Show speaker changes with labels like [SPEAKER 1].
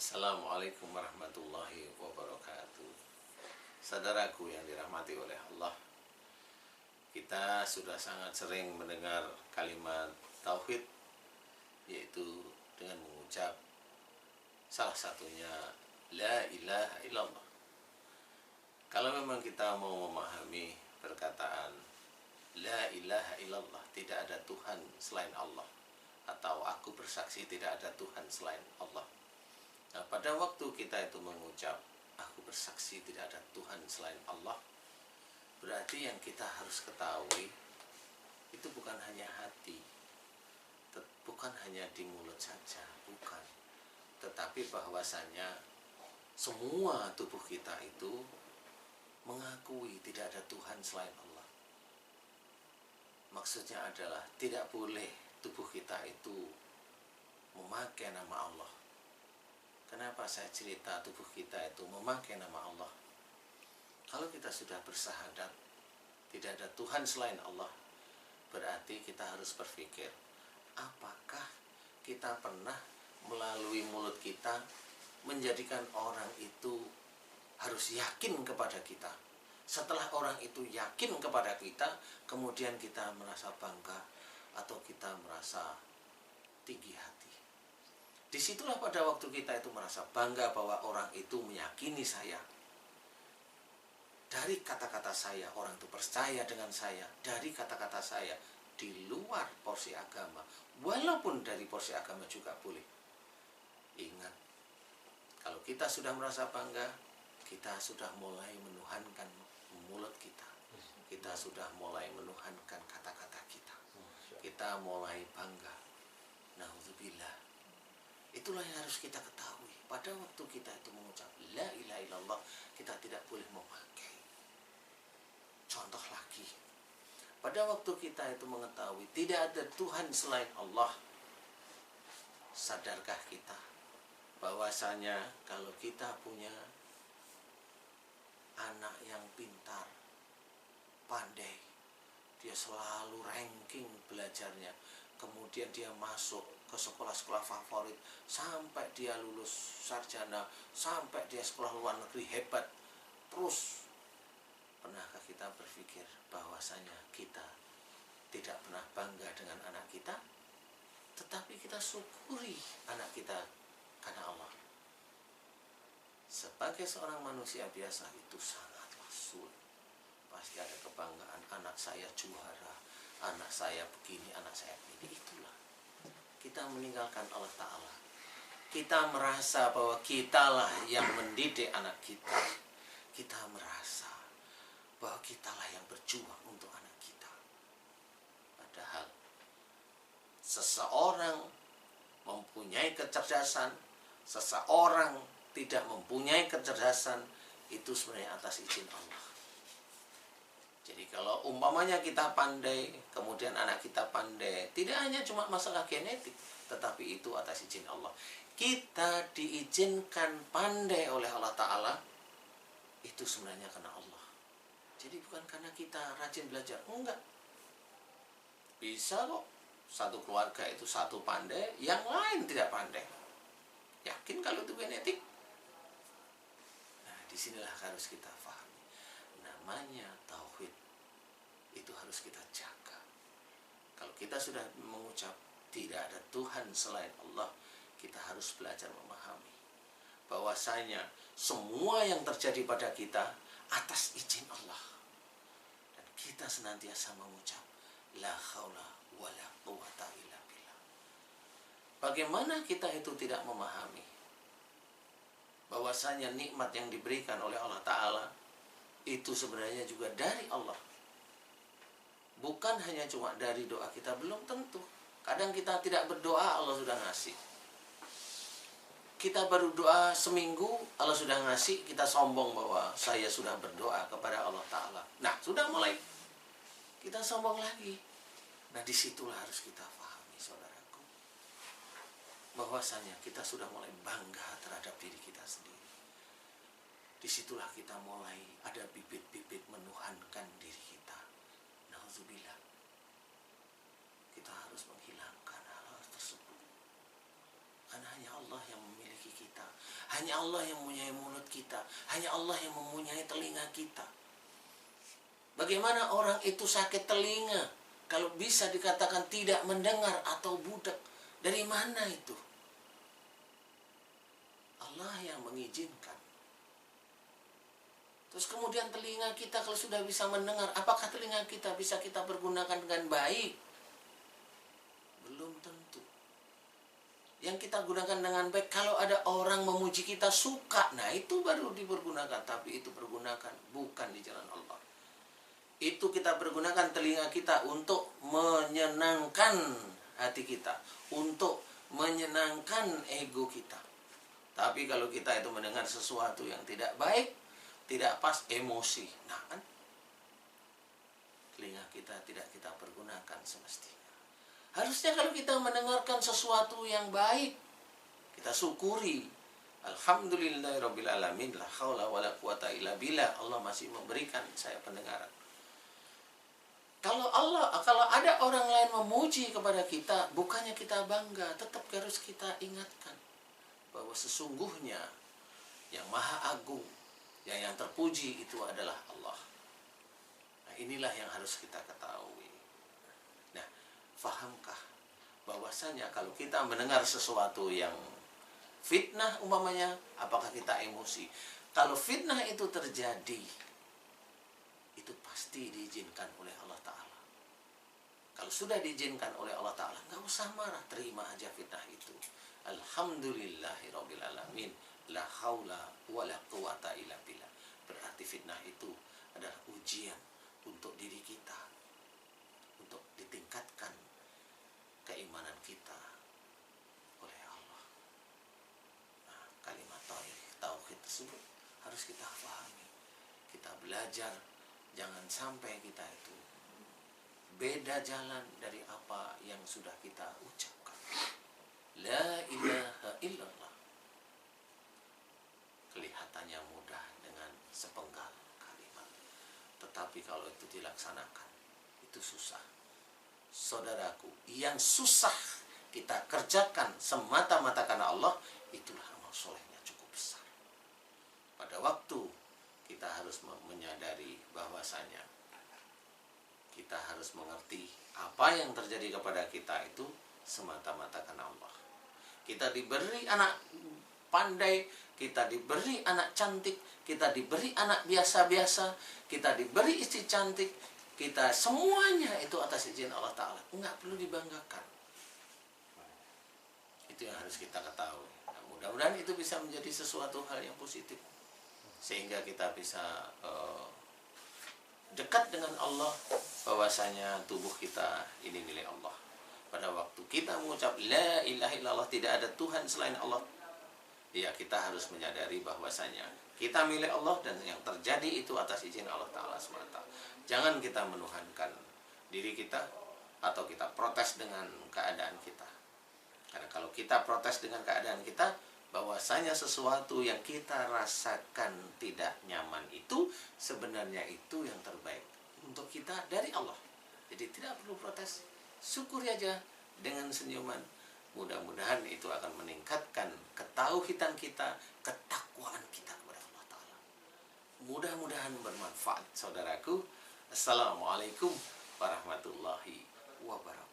[SPEAKER 1] Assalamualaikum warahmatullahi wabarakatuh. Saudaraku yang dirahmati oleh Allah, kita sudah sangat sering mendengar kalimat tauhid, yaitu dengan mengucap salah satunya la ilaha illallah. Kalau memang kita mau memahami perkataan la ilaha illallah, tidak ada Tuhan selain Allah, atau aku bersaksi tidak ada Tuhan selain Allah. Nah, pada waktu kita itu mengucap aku bersaksi tidak ada Tuhan selain Allah, berarti yang kita harus ketahui itu bukan hanya hati, bukan hanya di mulut saja, bukan, tetapi bahwasanya semua tubuh kita itu mengakui tidak ada Tuhan selain Allah. Maksudnya adalah tidak boleh tubuh kita itu memakai nama Allah. Kenapa saya cerita tubuh kita itu memakai nama Allah? Kalau kita sudah bersahadat tidak ada Tuhan selain Allah, berarti kita harus berpikir, apakah kita pernah melalui mulut kita menjadikan orang itu harus yakin kepada kita? Setelah orang itu yakin kepada kita, kemudian kita merasa bangga atau kita merasa tinggi hati. Disitulah pada waktu kita itu merasa bangga bahwa orang itu meyakini saya. Dari kata-kata saya, orang itu percaya dengan saya. Dari kata-kata saya, di luar porsi agama. Walaupun dari porsi agama juga boleh. Ingat, kalau kita sudah merasa bangga, kita sudah mulai menuhankan mulut kita. Kita sudah mulai menuhankan kata-kata kita. Kita mulai bangga. Na'udzubillah. Itulah yang harus kita ketahui. Pada waktu kita itu mengucap la ilaha illallah, kita tidak boleh memakai. Contoh lagi, pada waktu kita itu mengetahui tidak ada Tuhan selain Allah, sadarkah kita bahwasanya kalau kita punya anak yang pintar, pandai, dia selalu ranking belajarnya, kemudian dia masuk ke sekolah-sekolah favorit sampai dia lulus sarjana, sampai dia sekolah luar negeri hebat. Terus, pernahkah kita berpikir bahwasanya kita tidak pernah bangga dengan anak kita, tetapi kita syukuri anak kita karena Allah? Sebagai seorang manusia biasa itu sangatlah sulit. Pasti ada kebanggaan, anak saya juara, anak saya begini, anak saya begini. Itulah kita meninggalkan Allah Ta'ala. Kita merasa bahwa kitalah yang mendidik anak kita. Kita merasa bahwa kitalah yang berjuang untuk anak kita. Padahal seseorang mempunyai kecerdasan, seseorang tidak mempunyai kecerdasan, itu sebenarnya atas izin Allah. Jadi kalau umpamanya kita pandai, kemudian anak kita pandai, tidak hanya cuma masalah genetik, tetapi itu atas izin Allah. Kita diizinkan pandai oleh Allah Ta'ala, itu sebenarnya karena Allah. Jadi bukan karena kita rajin belajar, enggak. Bisa kok satu keluarga itu satu pandai, yang lain tidak pandai. Yakin kalau itu genetik? Nah, disinilah harus kita pahami. Namanya tauhid itu harus kita jaga. Kalau kita sudah mengucap tidak ada Tuhan selain Allah, kita harus belajar memahami bahwasanya semua yang terjadi pada kita atas izin Allah, dan kita senantiasa mengucap la haula wala quwata illa billah. Bagaimana kita itu tidak memahami bahwasanya nikmat yang diberikan oleh Allah Ta'ala itu sebenarnya juga dari Allah. Bukan hanya cuma dari doa kita, belum tentu. Kadang kita tidak berdoa, Allah sudah ngasih. Kita baru doa seminggu, Allah sudah ngasih, kita sombong bahwa saya sudah berdoa kepada Allah Ta'ala. Nah, sudah mulai kita sombong lagi. Nah, disitulah harus kita pahami, saudaraku, bahwasanya kita sudah mulai bangga terhadap diri kita sendiri. Disitulah kita mulai ada bibit-bibit menuhankan diri kita. Nauzubillah. Kita harus menghilangkan hal tersebut. Karena hanya Allah yang memiliki kita. Hanya Allah yang mempunyai mulut kita. Hanya Allah yang mempunyai telinga kita. Bagaimana orang itu sakit telinga kalau bisa dikatakan tidak mendengar atau budak? Dari mana itu? Allah yang mengizinkan. Terus kemudian telinga kita kalau sudah bisa mendengar, apakah telinga kita bisa kita pergunakan dengan baik? Belum tentu. Yang kita gunakan dengan baik, kalau ada orang memuji kita suka, nah itu baru dipergunakan. Tapi itu pergunakan bukan di jalan Allah. Itu kita pergunakan telinga kita untuk menyenangkan hati kita, untuk menyenangkan ego kita. Tapi kalau kita itu mendengar sesuatu yang tidak baik, tidak pas, emosi, nah kan telinga kita tidak kita pergunakan semestinya. Harusnya kalau kita mendengarkan sesuatu yang baik, kita syukuri. Alhamdulillahirabbil alamin, la haula wala quwata illa billah. Allah masih memberikan saya pendengaran. Kalau ada orang lain memuji kepada kita, bukannya kita bangga, tetap harus kita ingatkan bahwa sesungguhnya yang Maha Agung, yang terpuji itu adalah Allah. Nah, inilah yang harus kita ketahui. Nah, fahamkah bahwasanya kalau kita mendengar sesuatu yang fitnah umpamanya, apakah kita emosi? Kalau fitnah itu terjadi, itu pasti diizinkan oleh Allah Ta'ala. Kalau sudah diizinkan oleh Allah Ta'ala, nggak usah marah, terima aja fitnah itu. Alhamdulillahirabbil alamin, la haula wala quwata illa billah. Berarti fitnah itu adalah ujian untuk diri kita, untuk ditingkatkan keimanan kita oleh Allah. Nah, kalimat tauhid tersebut harus kita pahami, kita belajar. Jangan sampai kita itu beda jalan dari apa yang sudah kita ucapkan. La ilaha illallah. Kelihatannya mudah dengan sepenggal kalimat, tetapi kalau itu dilaksanakan, itu susah. Saudaraku, yang susah kita kerjakan semata-mata karena Allah, itulah amal solehnya cukup besar. Pada waktu kita harus menyadari bahwasanya kita harus mengerti apa yang terjadi kepada kita itu semata-mata karena Allah. Kita diberi anak pandai, kita diberi anak cantik, kita diberi anak biasa-biasa, kita diberi istri cantik, kita semuanya itu atas izin Allah Ta'ala. Enggak perlu dibanggakan. Itu yang harus kita ketahui. Nah, mudah-mudahan itu bisa menjadi sesuatu hal yang positif, sehingga kita bisa dekat dengan Allah, bahwasanya tubuh kita ini milik Allah. Pada waktu kita mengucap la ilaha illallah, tidak ada Tuhan selain Allah, ya kita harus menyadari bahwasanya kita milik Allah dan yang terjadi itu atas izin Allah Ta'ala semata. Jangan kita menuhankan diri kita atau kita protes dengan keadaan kita. Karena kalau kita protes dengan keadaan kita, bahwasanya sesuatu yang kita rasakan tidak nyaman itu sebenarnya itu yang terbaik untuk kita dari Allah. Jadi tidak perlu protes, syukuri aja dengan senyuman. Mudah-mudahan itu akan meningkatkan ketauhidan kita, ketakwaan kita kepada Allah Ta'ala. Mudah-mudahan bermanfaat, saudaraku. Assalamualaikum warahmatullahi wabarakatuh.